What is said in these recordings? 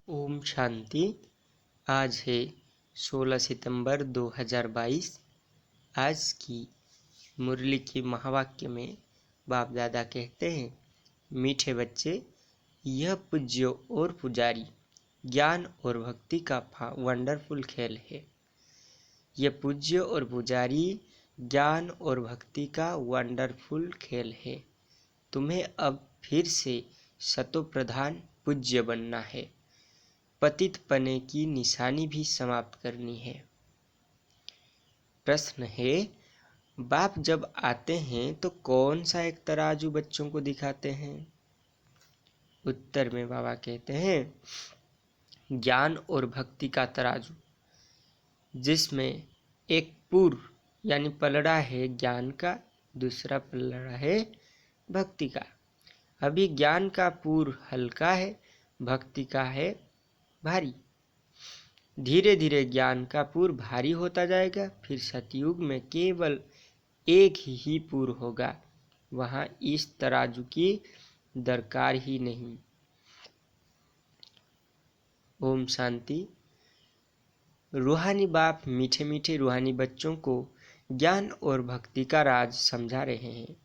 ओम शांति। आज है 16 सितंबर 2022। आज की मुरली के महावाक्य में बाप दादा कहते हैं, मीठे बच्चे, यह पूज्य और पुजारी ज्ञान और भक्ति का वंडरफुल खेल है। यह पूज्य और पुजारी ज्ञान और भक्ति का वंडरफुल खेल है। तुम्हें अब फिर से सतो प्रधान पूज्य बनना है। पतित पने की निशानी भी समाप्त करनी है। प्रश्न है, बाप जब आते हैं तो कौन सा एक तराजू बच्चों को दिखाते हैं? उत्तर में बाबा कहते हैं, ज्ञान और भक्ति का तराजू, जिसमें एक पूर यानी पलड़ा है ज्ञान का, दूसरा पलड़ा है भक्ति का। अभी ज्ञान का पूर हल्का है, भक्ति का है भारी। धीरे धीरे ज्ञान का पूर भारी होता जाएगा। फिर सतयुग में केवल एक ही पूर होगा। वहां इस तराजू की दरकार ही नहीं। ओम शांति। रूहानी बाप मीठे मीठे रूहानी बच्चों को ज्ञान और भक्ति का राज समझा रहे हैं।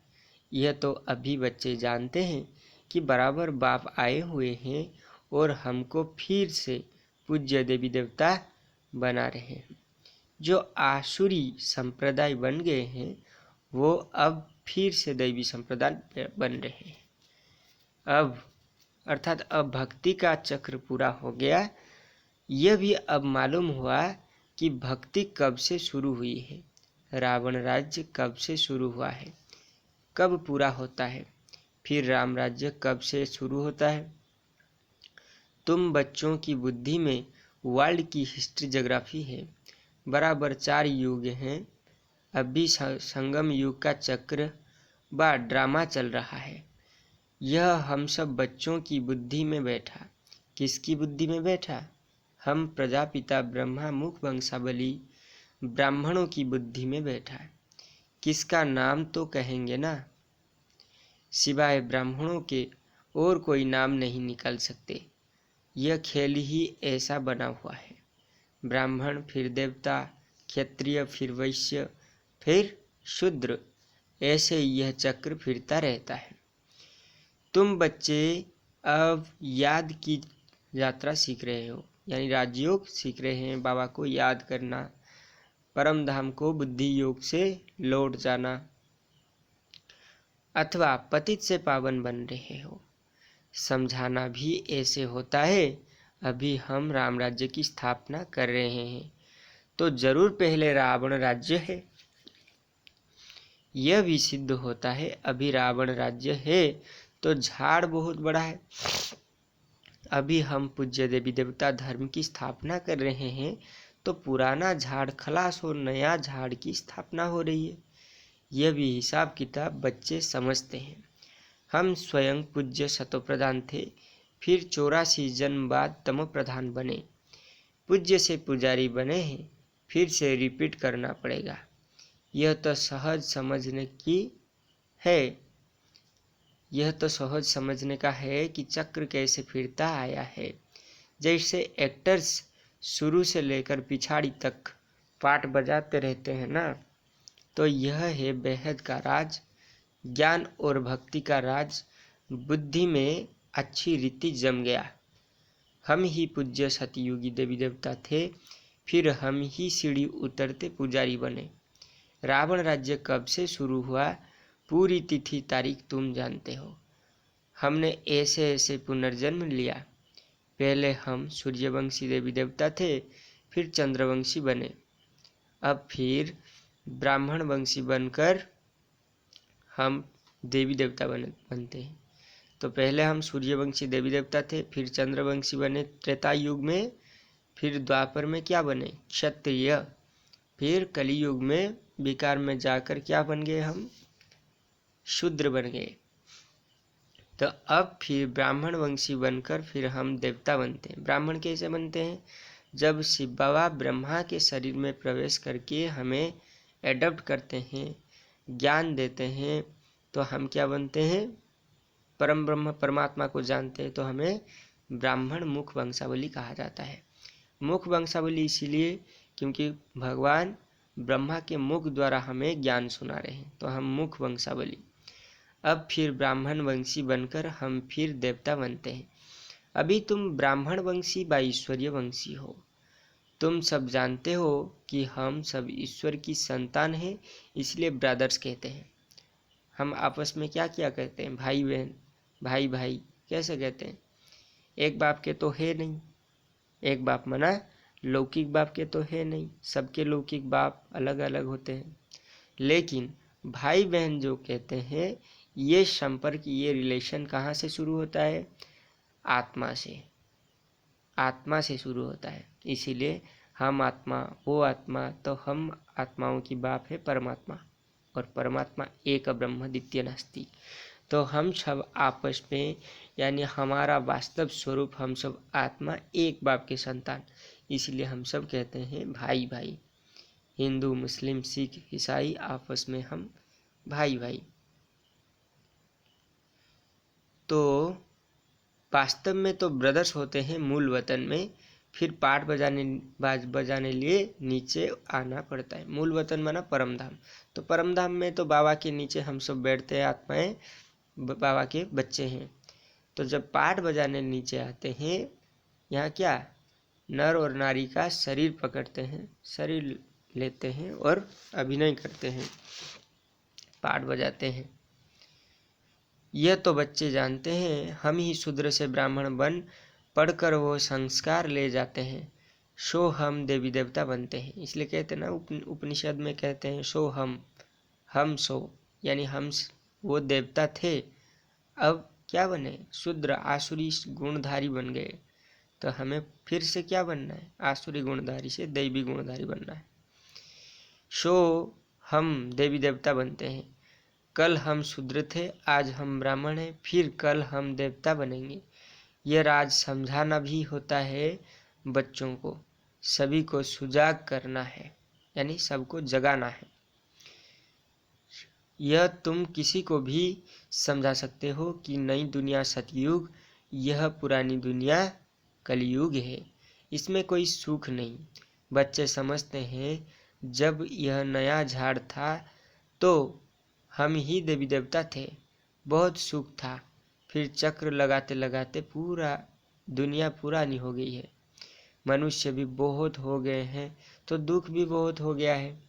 यह तो अभी बच्चे जानते हैं कि बराबर बाप आए हुए हैं और हमको फिर से पूज्य देवी देवता बना रहे हैं। जो आसुरी संप्रदाय बन गए हैं वो अब फिर से दैवी संप्रदाय बन रहे हैं। अब भक्ति का चक्र पूरा हो गया। यह भी अब मालूम हुआ कि भक्ति कब से शुरू हुई है, रावण राज्य कब से शुरू हुआ है, कब पूरा होता है, फिर राम राज्य कब से शुरू होता है। तुम बच्चों की बुद्धि में वर्ल्ड की हिस्ट्री ज्योग्राफी है। बराबर 4 युग हैं। अभी संगम युग का चक्र व ड्रामा चल रहा है। यह हम सब बच्चों की बुद्धि में बैठा। किसकी बुद्धि में बैठा? हम प्रजापिता ब्रह्मा मुख वंशावली ब्राह्मणों की बुद्धि में बैठा। किसका नाम तो कहेंगे ना, सिवाय ब्राह्मणों के और कोई नाम नहीं निकल सकते। यह खेल ही ऐसा बना हुआ है। ब्राह्मण फिर देवता, क्षत्रिय फिर वैश्य, फिर शूद्र, ऐसे यह चक्र फिरता रहता है। तुम बच्चे अब याद की यात्रा सीख रहे हो, यानी राजयोग सीख रहे हैं। बाबा को याद करना, परम धाम को बुद्धि योग से लौट जाना, अथवा पतित से पावन बन रहे हो। समझाना भी ऐसे होता है। अभी हम राम राज्य की स्थापना कर रहे हैं तो जरूर पहले रावण राज्य है। यह भी सिद्ध होता है। अभी रावण राज्य है तो झाड़ बहुत बड़ा है। अभी हम पूज्य देवी देवता धर्म की स्थापना कर रहे हैं तो पुराना झाड़ खलास और नया झाड़ की स्थापना हो रही है। यह भी हिसाब किताब बच्चे समझते हैं। हम स्वयं पूज्य सतो प्रधान थे, फिर 84 जन्म बाद तमो प्रधान बने, पूज्य से पुजारी बने हैं, फिर से रिपीट करना पड़ेगा। यह तो सहज समझने की है। यह तो सहज समझने का है कि चक्र कैसे फिरता आया है। जैसे एक्टर्स शुरू से लेकर पिछाड़ी तक पाठ बजाते रहते हैं ना, तो यह है बेहद का राज, ज्ञान और भक्ति का राज। बुद्धि में अच्छी रीति जम गया। हम ही पूज्य सतयुगी देवी देवता थे, फिर हम ही सीढ़ी उतरते पुजारी बने। रावण राज्य कब से शुरू हुआ, पूरी तिथि तारीख तुम जानते हो। हमने ऐसे ऐसे पुनर्जन्म लिया। पहले हम सूर्यवंशी देवी देवता थे, फिर चंद्रवंशी बने, अब फिर ब्राह्मण वंशी बनकर हम देवी देवता बनते हैं। तो पहले हम सूर्यवंशी देवी देवता थे, फिर चंद्रवंशी बने त्रेता युग में, फिर द्वापर में क्या बने? क्षत्रिय। फिर कलियुग में विकार में जाकर क्या बन गए? हम शूद्र बन गए। तो अब फिर ब्राह्मण वंशी बनकर फिर हम देवता बनते हैं। ब्राह्मण कैसे बनते हैं? जब शिव बाबा ब्रह्मा के शरीर में प्रवेश करके हमें एडॉप्ट करते हैं, ज्ञान देते हैं, तो हम क्या बनते हैं? परम ब्रह्म परमात्मा को जानते हैं, तो हमें ब्राह्मण मुख वंशावली कहा जाता है। मुख वंशावली इसीलिए क्योंकि भगवान ब्रह्मा के मुख द्वारा हमें ज्ञान सुना रहे हैं, तो हम मुख वंशावली। अब फिर ब्राह्मण वंशी बनकर हम फिर देवता बनते हैं। अभी तुम ब्राह्मण वंशी व ईश्वरीय वंशी हो। तुम सब जानते हो कि हम सब ईश्वर की संतान हैं, इसलिए ब्रदर्स कहते हैं। हम आपस में क्या क्या कहते हैं? भाई बहन, भाई भाई कैसे कहते हैं? एक बाप के तो है नहीं, एक बाप मना लौकिक बाप के तो है नहीं, सबके लौकिक बाप अलग अलग होते हैं। लेकिन भाई बहन जो कहते हैं, ये संपर्क, ये रिलेशन कहाँ से शुरू होता है? आत्मा से, आत्मा से शुरू होता है। इसीलिए हम आत्मा, वो आत्मा, तो हम आत्माओं की बाप है परमात्मा, और परमात्मा एक ब्रह्म द्वितीय नास्ति। तो हम सब आपस में, यानी हमारा वास्तव स्वरूप, हम सब आत्मा एक बाप के संतान, इसलिए हम सब कहते हैं भाई भाई। हिंदू, मुस्लिम, सिख, ईसाई, आपस में हम भाई भाई। तो वास्तव में तो ब्रदर्स होते हैं मूल वतन में, फिर पाठ बजाने लिए नीचे आना पड़ता है। मूल वतन माना परमधाम। तो परमधाम में तो बाबा के नीचे हम सब बैठते हैं, आत्माएं बाबा के बच्चे हैं। तो जब पाठ बजाने नीचे आते हैं, यहाँ क्या नर और नारी का शरीर पकड़ते हैं, शरीर लेते हैं और अभिनय करते हैं, पाठ बजाते हैं। यह तो बच्चे जानते हैं। हम ही शूद्र से ब्राह्मण बन पढ़कर वो संस्कार ले जाते हैं, सो हम देवी देवता बनते हैं। इसलिए कहते हैं ना, उपनिषद में कहते हैं सो हम सो, यानी हम वो देवता थे, अब क्या बने? शूद्र आसुरी गुणधारी बन गए। तो हमें फिर से क्या बनना है? आसुरी गुणधारी से दैवी गुणधारी बनना है। सो हम देवी देवता बनते हैं। कल हम शूद्र थे, आज हम ब्राह्मण हैं, फिर कल हम देवता बनेंगे। यह राज समझाना भी होता है बच्चों को, सभी को सुजाग करना है, यानी सबको जगाना है। यह तुम किसी को भी समझा सकते हो कि नई दुनिया सतयुग, यह पुरानी दुनिया कलयुग है, इसमें कोई सुख नहीं। बच्चे समझते हैं जब यह नया झाड़ था तो हम ही देवी देवता थे, बहुत सुख था, फिर चक्र लगाते लगाते पूरा दुनिया पुरानी हो गई है, मनुष्य भी बहुत हो गए हैं, तो दुख भी बहुत हो गया है।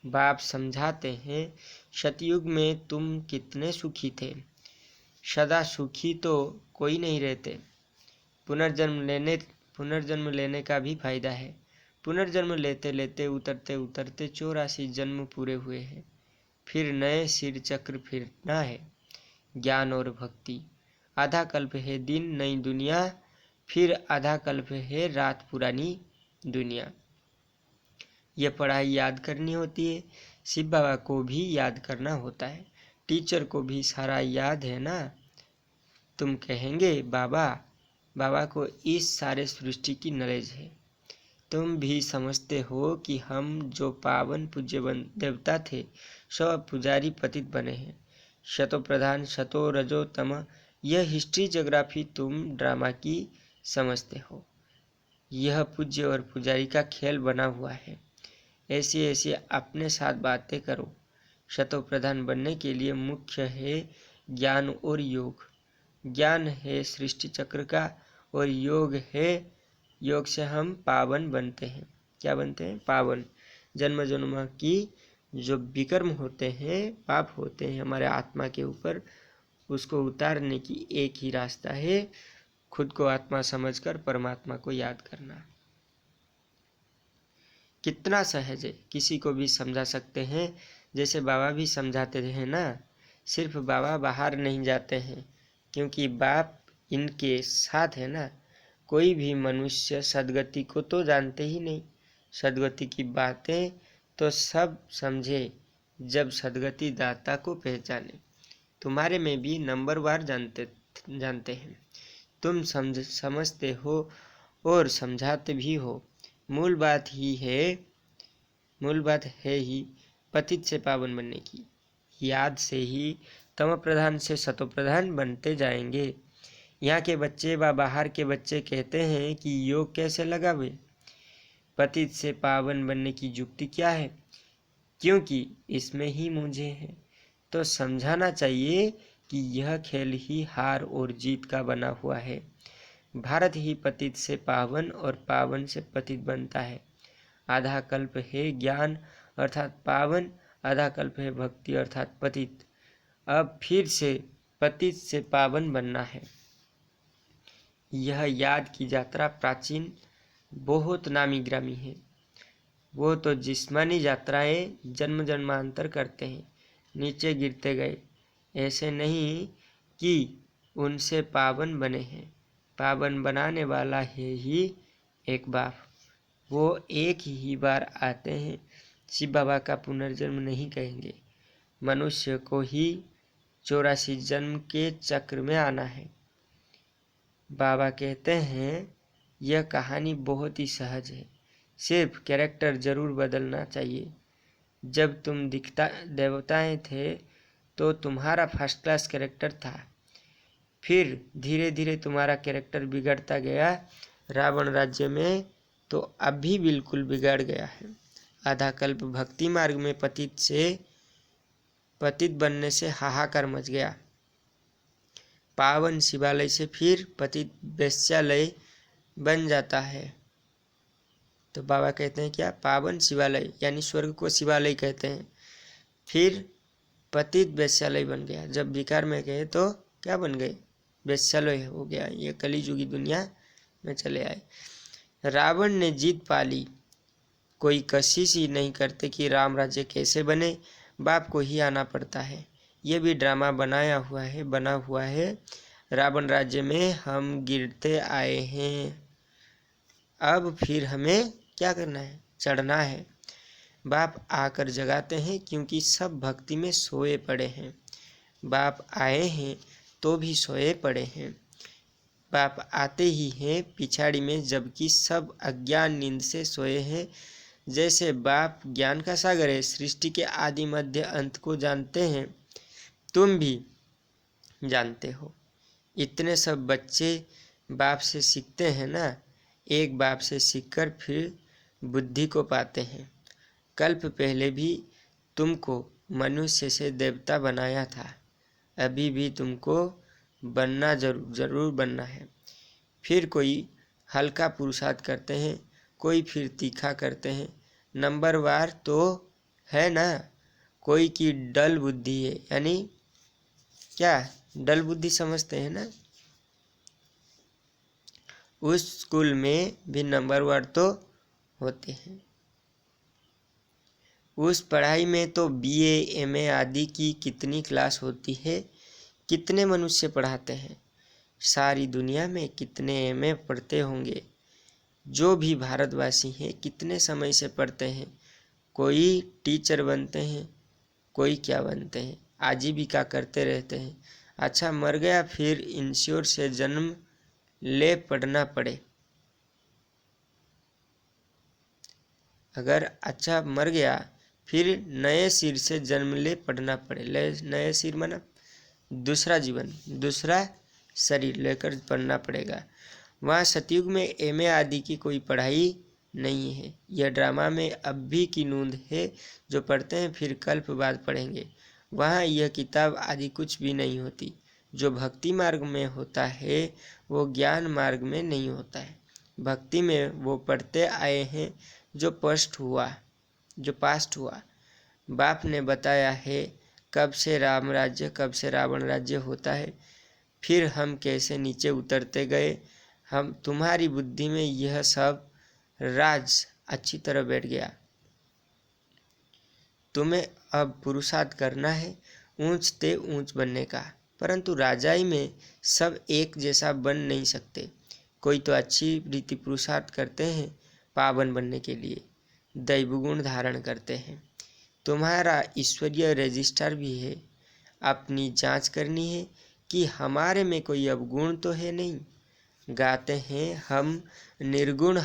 बाप समझाते हैं, सतयुग में तुम कितने सुखी थे, सदा सुखी तो कोई नहीं रहते। पुनर्जन्म लेने का भी फायदा है। पुनर्जन्म लेते लेते उतरते उतरते 84 जन्म पूरे हुए हैं, फिर नए सिर चक्र फिरना है। ज्ञान और भक्ति, आधा कल्प है दिन नई दुनिया, फिर आधा कल्प है रात पुरानी दुनिया। यह पढ़ाई याद करनी होती है, शिव बाबा को भी याद करना होता है, टीचर को भी सारा याद है ना। तुम कहेंगे बाबा को इस सारे सृष्टि की नॉलेज है। तुम भी समझते हो कि हम जो पावन पूज्य देवता थे, सब पुजारी पतित बने हैं। शतो प्रधान शतो रजो तम, यह हिस्ट्री ज्योग्राफी तुम ड्रामा की समझते हो। यह पूज्य और पुजारी का खेल बना हुआ है। ऐसे ऐसे अपने साथ बातें करो। शतो प्रधान बनने के लिए मुख्य है ज्ञान और योग। ज्ञान है सृष्टि चक्र का, और योग है, योग से हम पावन बनते हैं। क्या बनते हैं? पावन। जन्म जन्म की जो विकर्म होते हैं, पाप होते हैं हमारे आत्मा के ऊपर, उसको उतारने की एक ही रास्ता है, खुद को आत्मा समझकर परमात्मा को याद करना। कितना सहज है, किसी को भी समझा सकते हैं, जैसे बाबा भी समझाते हैं ना। सिर्फ बाबा बाहर नहीं जाते हैं, क्योंकि बाप इनके साथ है ना। कोई भी मनुष्य सदगति को तो जानते ही नहीं। सदगति की बातें तो सब समझे जब सदगति दाता को पहचाने। तुम्हारे में भी नंबरवार जानते हैं। तुम समझते हो और समझाते भी हो। मूल बात है ही पतित से पावन बनने की। याद से ही तम प्रधान से सतो प्रधान बनते जाएंगे। यहाँ के बच्चे व बाहर के बच्चे कहते हैं कि योग कैसे लगावे, पतित से पावन बनने की युक्ति क्या है, क्योंकि इसमें ही मुझे है। तो समझाना चाहिए कि यह खेल ही हार और जीत का बना हुआ है। भारत ही पतित से पावन और पावन से पतित बनता है। आधा कल्प है ज्ञान अर्थात पावन, आधा कल्प है भक्ति अर्थात पतित। अब फिर से पतित से पावन बनना है। यह याद की यात्रा प्राचीन बहुत नामी ग्रामी है। वो तो जिस्मानी यात्राएं जन्म जन्मांतर करते हैं, नीचे गिरते गए। ऐसे नहीं कि उनसे पावन बने हैं। पावन बनाने वाला है ही एक बाप। वो एक ही बार आते हैं। शिव बाबा का पुनर्जन्म नहीं कहेंगे। मनुष्य को ही 84 जन्म के चक्र में आना है। बाबा कहते हैं यह कहानी बहुत ही सहज है, सिर्फ कैरेक्टर जरूर बदलना चाहिए। जब तुम दिखता देवताएं थे तो तुम्हारा फर्स्ट क्लास कैरेक्टर था, फिर धीरे धीरे तुम्हारा कैरेक्टर बिगड़ता गया। रावण राज्य में तो अभी बिल्कुल बिगड़ गया है। आधा कल्प भक्ति मार्ग में पतित बनने से हाहाकार मच गया। पावन शिवालय से फिर पतित वेश्यालय बन जाता है। तो बाबा कहते हैं क्या, पावन शिवालय यानी स्वर्ग को शिवालय कहते हैं, फिर पतित वेश्यालय बन गया। जब विकार में गए तो क्या बन गए, वेश्यालय हो गया। ये कलिजुगी दुनिया में चले आए। रावण ने जीत पा ली। कोई कोशिश ही नहीं करते कि राम राज्य कैसे बने, बाप को ही आना पड़ता है। ये भी ड्रामा बना हुआ है। रावण राज्य में हम गिरते आए हैं, अब फिर हमें क्या करना है, चढ़ना है। बाप आकर जगाते हैं क्योंकि सब भक्ति में सोए पड़े हैं। बाप आए हैं तो भी सोए पड़े हैं। बाप आते ही हैं पिछाड़ी में, जबकि सब अज्ञान नींद से सोए हैं। जैसे बाप ज्ञान का सागर है, सृष्टि के आदि मध्य अंत को जानते हैं, तुम भी जानते हो। इतने सब बच्चे बाप से सीखते हैं ना, एक बाप से सीखकर फिर बुद्धि को पाते हैं। कल्प पहले भी तुमको मनुष्य से देवता बनाया था, अभी भी तुमको बनना जरूर बनना है। फिर कोई हल्का पुरुषार्थ करते हैं, कोई फिर तीखा करते हैं। नंबरवार तो है ना, कोई की डल बुद्धि है, यानी क्या, डल बुद्धि समझते हैं ना, उस स्कूल में भी नंबरवार तो होते हैं। उस पढ़ाई में तो बीए एमए आदि की कितनी क्लास होती है, कितने मनुष्य पढ़ाते हैं। सारी दुनिया में कितने एमए पढ़ते होंगे। जो भी भारतवासी हैं कितने समय से पढ़ते हैं। कोई टीचर बनते हैं, कोई क्या बनते हैं, आजीविका करते रहते हैं। अच्छा मर गया, फिर इंश्योर से जन्म ले पढ़ना पड़े। अगर अच्छा मर गया फिर नए सिर से जन्म ले पढ़ना पड़े। नए सिर माना दूसरा जीवन, दूसरा शरीर लेकर पढ़ना पड़ेगा। वहाँ सतयुग में एमए आदि की कोई पढ़ाई नहीं है। यह ड्रामा में अब भी की नूंद है, जो पढ़ते हैं फिर कल्प बाद पढ़ेंगे। वहाँ यह किताब आदि कुछ भी नहीं होती। जो भक्ति मार्ग में होता है वो ज्ञान मार्ग में नहीं होता है। भक्ति में वो पढ़ते आए हैं जो पास्ट हुआ। बाप ने बताया है कब से राम राज्य, कब से रावण राज्य होता है, फिर हम कैसे नीचे उतरते गए। हम तुम्हारी बुद्धि में यह सब राज अच्छी तरह बैठ गया। तुम्हें अब पुरुषार्थ करना है ऊंच ते ऊंच बनने का, परंतु राजाई में सब एक जैसा बन नहीं सकते। कोई तो अच्छी रीति पुरुषार्थ करते हैं पावन बनने के लिए, दैवगुण धारण करते हैं। तुम्हारा ईश्वरीय रजिस्टर भी है, अपनी जांच करनी है कि हमारे में कोई अवगुण तो है नहीं। गाते हैं हम निर्गुण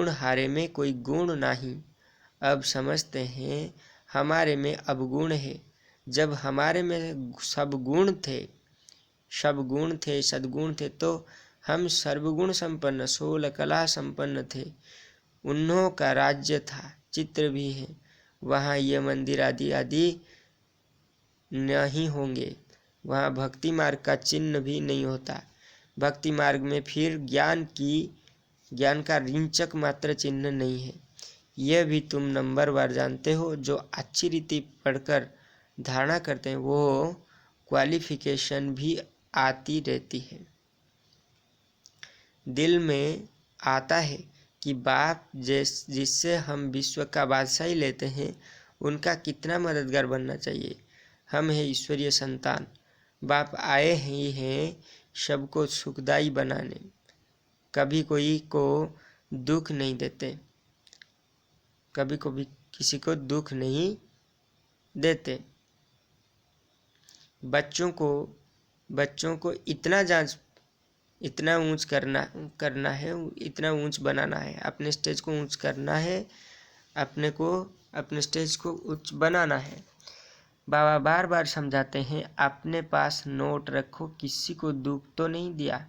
हारे में कोई गुण नहीं। अब समझते हैं हमारे में अवगुण है। जब हमारे में सब गुण थे सब गुण थे, सद्गुण थे, तो हम सर्वगुण संपन्न 16 कला संपन्न थे। उन्हों का राज्य था, चित्र भी है, वहाँ ये मंदिर आदि आदि नहीं होंगे। वहाँ भक्ति मार्ग का चिन्ह भी नहीं होता। भक्ति मार्ग में फिर ज्ञान का रिंचक मात्र चिन्ह नहीं है। यह भी तुम नंबरवार जानते हो। जो अच्छी रीति पढ़कर धारणा करते हैं वो क्वालिफिकेशन भी आती रहती है। दिल में आता है कि बाप जिससे हम विश्व का बादशाही लेते हैं उनका कितना मददगार बनना चाहिए। हम हैं ईश्वरीय संतान। बाप आए ही हैं सबको सुखदायी बनाने, कभी कोई को दुख नहीं देते, कभी कभी किसी को दुख नहीं देते। बच्चों को इतना ऊंच करना है, इतना ऊंच बनाना है, अपने स्टेज को ऊंच करना है, अपने स्टेज को उच्च बनाना है। बाबा बार बार समझाते हैं, अपने पास नोट रखो, किसी को दुख तो नहीं दिया।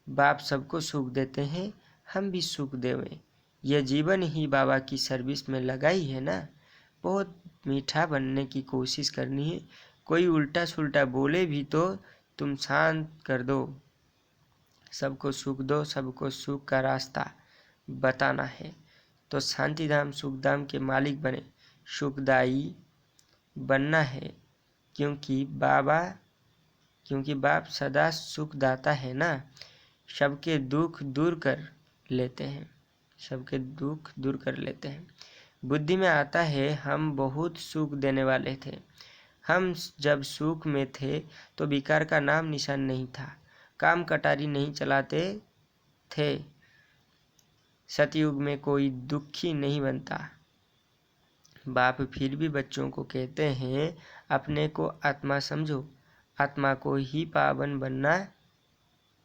बाप सबको सुख देते हैं, हम भी सुख देवें। यह जीवन ही बाबा की सर्विस में लगाई है ना। बहुत मीठा बनने की कोशिश करनी है। कोई उल्टा सुल्टा बोले भी तो तुम शांत कर दो। सबको सुख दो, सबको सुख का रास्ता बताना है तो शांतिधाम सुखधाम के मालिक बने, सुखदाई बनना है। क्योंकि बाप सदा सुखदाता है ना। सबके दुख दूर कर लेते हैं, सबके दुख दूर कर लेते हैं। बुद्धि में आता है हम बहुत सुख देने वाले थे। हम जब सुख में थे तो विकार का नाम निशान नहीं था, काम कटारी नहीं चलाते थे। सतयुग में कोई दुखी नहीं बनता। बाप फिर भी बच्चों को कहते हैं, अपने को आत्मा समझो। आत्मा को ही पावन बनना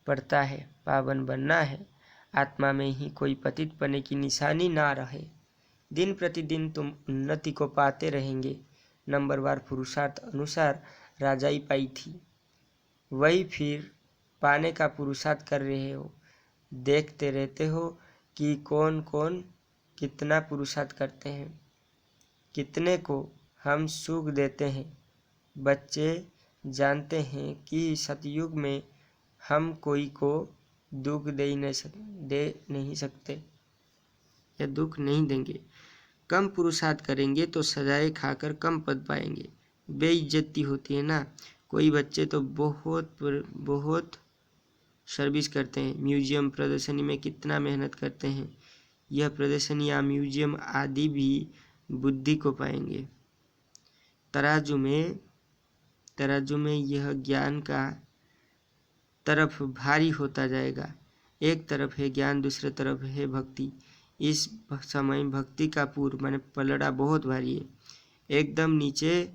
पड़ता है, पावन बनना है। आत्मा में ही कोई पतित पने की निशानी ना रहे। दिन प्रतिदिन तुम उन्नति को पाते रहेंगे। नंबरवार पुरुषार्थ अनुसार राजाई पाई थी, वही फिर पाने का पुरुषार्थ कर रहे हो। देखते रहते हो कि कौन कौन कितना पुरुषार्थ करते हैं, कितने को हम सुख देते हैं। बच्चे जानते हैं कि सतयुग में हम कोई को दुख दे नहीं सकते या दुख नहीं देंगे। कम पुरुषार्थ करेंगे तो सजाएं खाकर कम पद पाएंगे, बेइज्जती होती है ना। कोई बच्चे तो बहुत सर्विस करते हैं, म्यूजियम प्रदर्शनी में कितना मेहनत करते हैं। यह प्रदर्शनी या म्यूजियम आदि भी बुद्धि को पाएंगे। तराजू में यह ज्ञान का तरफ भारी होता जाएगा। एक तरफ है ज्ञान, दूसरे तरफ है भक्ति। इस समय भक्ति का पूर माने पलड़ा बहुत भारी है, एकदम नीचे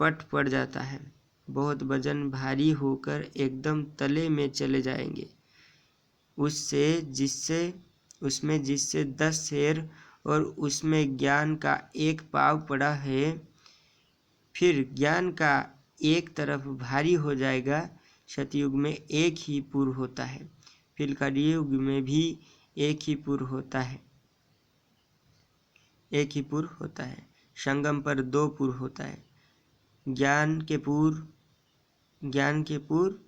पट पड़ जाता है। बहुत वजन भारी होकर एकदम तले में चले जाएंगे। उसमें जिससे 10 शेर और उसमें ज्ञान का एक पाव पड़ा है, फिर ज्ञान का एक तरफ भारी हो जाएगा। सतयुग में एक ही पुर होता है, फिर कलियुग में भी एक ही पुर होता है, एक ही पुर होता है। संगम पर 2 पुर होता है। ज्ञान के पुर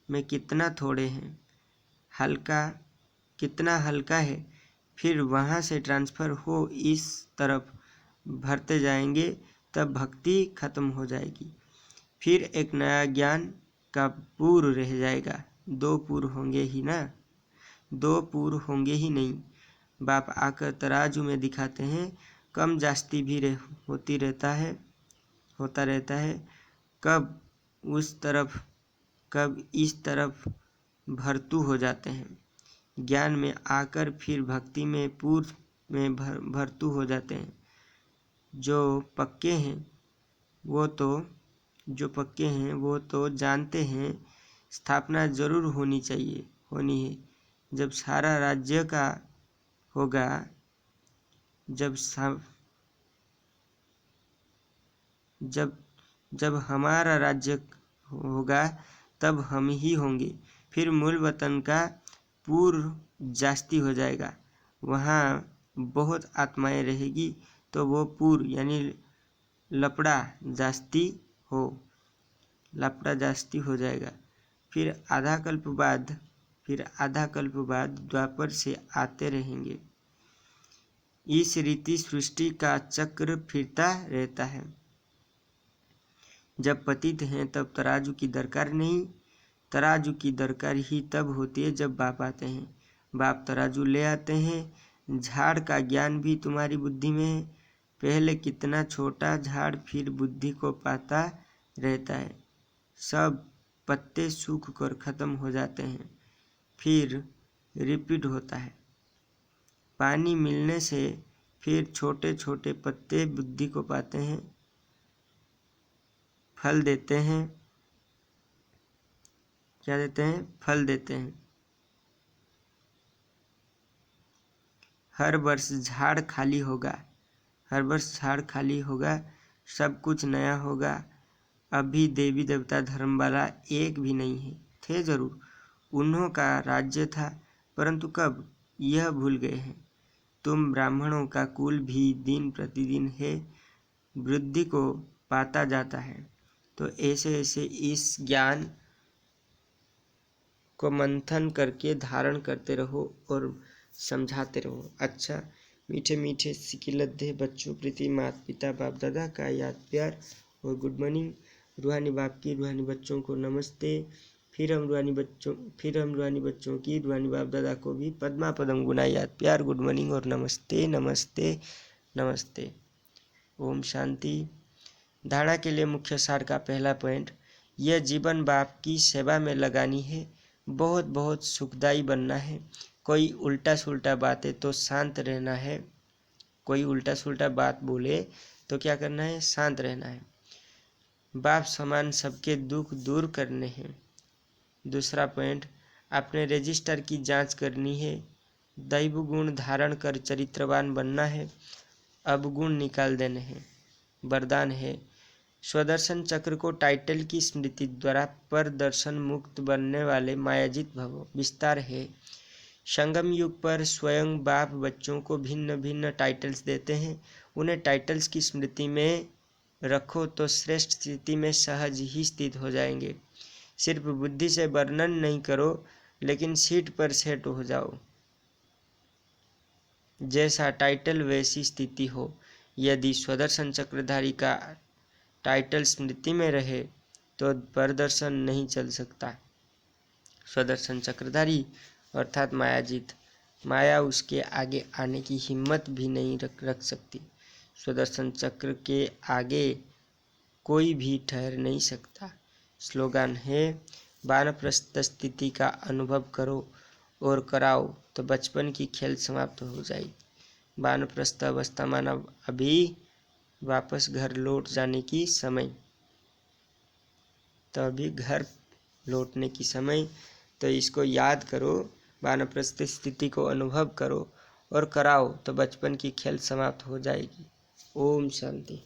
में कितना थोड़े हैं, कितना हल्का है। फिर वहाँ से ट्रांसफर हो इस तरफ भरते जाएंगे, तब भक्ति खत्म हो जाएगी। फिर एक नया ज्ञान का पूर रह जाएगा। 2 पूर होंगे ही ना, 2 पूर होंगे ही नहीं। बाप आकर तराजू में दिखाते हैं, कम जास्ती भी होता रहता है। कब उस तरफ कब इस तरफ भरतू हो जाते हैं। ज्ञान में आकर फिर भक्ति में पूर्व में भरतू हो जाते हैं। जो पक्के हैं वो तो जानते हैं स्थापना जरूर होनी है। जब सारा राज्य का होगा, जब हमारा राज्य होगा तब हम ही होंगे। फिर मूल वतन का पूर्व जास्ती हो जाएगा, वहाँ बहुत आत्माएं रहेगी तो वो पूर्व यानी लपड़ा जास्ती हो जाएगा। फिर आधा कल्प बाद द्वापर से आते रहेंगे। इस रीति सृष्टि का चक्र फिरता रहता है। जब पतित हैं तब तराजू की दरकार नहीं, तराजू की दरकार ही तब होती है जब बाप आते हैं। बाप तराजू ले आते हैं। झाड़ का ज्ञान भी तुम्हारी बुद्धि में है। पहले कितना छोटा झाड़ फिर बुद्धि को पाता रहता है। सब पत्ते सूख कर खत्म हो जाते हैं, फिर रिपीट होता है। पानी मिलने से फिर छोटे छोटे पत्ते बुद्धि को पाते हैं, फल देते हैं। क्या देते हैं? फल देते हैं। हर वर्ष झाड़ खाली होगा, सब कुछ नया होगा। अभी देवी देवता धर्म वाला एक भी नहीं है। थे जरूर, उन्हों का राज्य था, परंतु कब यह भूल गए हैं। तुम ब्राह्मणों का कुल भी दिन प्रतिदिन है वृद्धि को पाता जाता है। तो ऐसे ऐसे इस ज्ञान को मंथन करके धारण करते रहो और समझाते रहो। अच्छा, मीठे मीठे सिकिलद्धे बच्चों प्रति माता पिता बाप दादा का याद प्यार और गुड मॉर्निंग। रूहानी बाप की रूहानी बच्चों को नमस्ते। फिर हम रूहानी बच्चों की रूहानी बाप दादा को भी पद्मा पदम गुना याद प्यार गुड मॉर्निंग और नमस्ते नमस्ते नमस्ते। ओम शांति। धारणा के लिए मुख्य सार का पहला पॉइंट, यह जीवन बाप की सेवा में लगानी है। बहुत बहुत सुखदायी बनना है। कोई उल्टा सुल्टा बातें तो शांत रहना है। कोई उल्टा सुल्टा बात बोले तो क्या करना है? शांत रहना है। बाप समान सबके दुख दूर करने हैं। दूसरा पॉइंट, अपने रजिस्टर की जांच करनी है। दैव गुण धारण कर चरित्रवान बनना है। अवगुण निकाल देने हैं। वरदान है, स्वदर्शन चक्र को टाइटल की स्मृति द्वारा पर दर्शन मुक्त बनने वाले मायाजित भवो। विस्तार है, संगम युग पर स्वयं बाप बच्चों को भिन्न भिन्न टाइटल्स देते हैं। उन्हें टाइटल्स की स्मृति में रखो तो श्रेष्ठ स्थिति में सहज ही स्थित हो जाएंगे। सिर्फ बुद्धि से वर्णन नहीं करो, लेकिन सीट पर सेट हो जाओ। जैसा टाइटल वैसी स्थिति हो। यदि स्वदर्शन चक्रधारी का टाइटल स्मृति में रहे तो प्रदर्शन नहीं चल सकता। स्वदर्शन चक्रधारी अर्थात मायाजीत, माया उसके आगे आने की हिम्मत भी नहीं रख सकती। स्वदर्शन चक्र के आगे कोई भी ठहर नहीं सकता। स्लोगन है, वानप्रस्थ स्थिति का अनुभव करो और कराओ तो बचपन की खेल समाप्त हो जाएगी। वानप्रस्थ अवस्था मानव अभी वापस घर लौट जाने की समय, तो अभी घर लौटने की समय। तो इसको याद करो, वानप्रस्थ स्थिति को अनुभव करो और कराओ तो बचपन की खेल समाप्त हो जाएगी। ओम शांति।